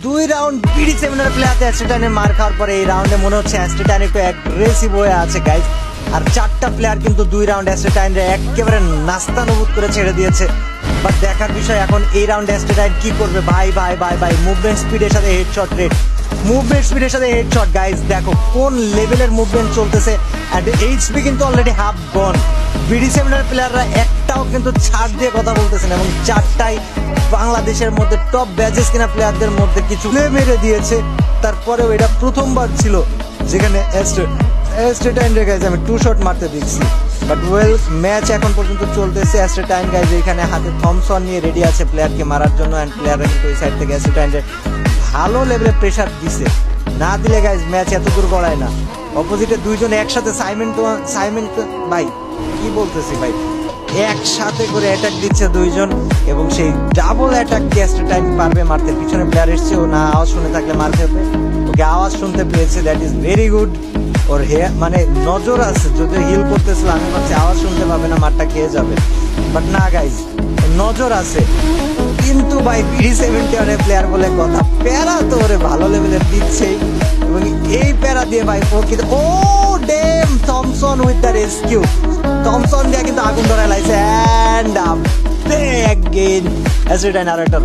দুই round BD seminar প্লেয়ারতে অ্যাস্ট্রেটাইনে মার খাওয়ার পরে এই রাউন্ডে মনে হচ্ছে অ্যাস্ট্রেটাইন একটু অ্যাগ্রেসিভ হয়ে আছে গাইজ। আর চারটা প্লেয়ার কিন্তু দুই রাউন্ড অ্যাস্ট্রেটাইনরে একেবারে নাস্তানুবুদ করে ছেড়ে দিয়েছে। বাট দেখার বিষয় এখন এই রাউন্ডে অ্যাস্ট্রেটাইন কি করবে। ভাই ভাই ভাই ভাই মুভমেন্ট স্পিডের সাথে হেডশট রেট, মুভমেন্ট স্পিডের সাথে হেডশট গাইজ, দেখো কোন লেভেলের মুভমেন্ট চলতেছে। অ্যান্ড এইচপি কিন্তু অলরেডি হাফ গন। বিডি সেমিনার প্লেয়াররা একটাও কিন্তু ছাড় দিয়ে কথা বলতেছেন এবং চারটাই বাংলাদেশের মধ্যে টপ ব্যাচেস কিনা প্লেয়ারদের মধ্যে কিছু মেরে দিয়েছে। তারপরেও এটা প্রথমবার ছিল যেখানে অ্যাস্ট্রেটাইন গাইজ আমি 2 শট মারতে দেখছি। বাট ওয়েল ম্যাচ এখন পর্যন্ত চলতেছে। অ্যাস্ট্রেটাইন গাইজ এখানে হাতে থমসন নিয়ে রেডি আছে প্লেয়ারকে মারার জন্য। অ্যান্ড প্লেয়াররা কিন্তু ওই সাইড থেকে অ্যাস্ট্রেটাইনের ভালো লেভেলে প্রেশার দিছে, না দিলে গাইজ ম্যাচ এত দূর গড়ায় না। অপোজিটে দুইজন একসাথে সাইমন ভাই কি বলতেছি ভাই, একসাথে করে অ্যাটাক দিচ্ছে দুইজন এবং সেই ডাবল অ্যাটাক অ্যাস্ট্রেটাইন পারবে মারতে। পিছনে প্লেয়ার এসছে, ও না আওয়াজ শুনে থাকলে মার খেতে, ওকে আওয়াজ শুনতে পেয়েছে, দ্যাট ইজ ভেরি গুড। ওর মানে নজর আছে, যদি হিল করতেছিল আমি ভাবছি আওয়াজ শুনতে পাবে না, মারটা খেয়ে যাবে। বাট না গাইজ, নজর আছে। কিন্তু ভাই বিডি 71 প্লেয়ার বলে কথা, প্যারা তো ওরে ভালো লেভেলের দিচ্ছেই এবং এই প্যারা দিয়ে ভাই ও কিন্তু ও ডেম Thomson with the rescue, Thomson দিয়ে কিন্তু আগুন ধরায় লাইছে। অ্যান্ড আপ অ্যাগেইন অ্যাস্ট্রেটাইন আরো একটা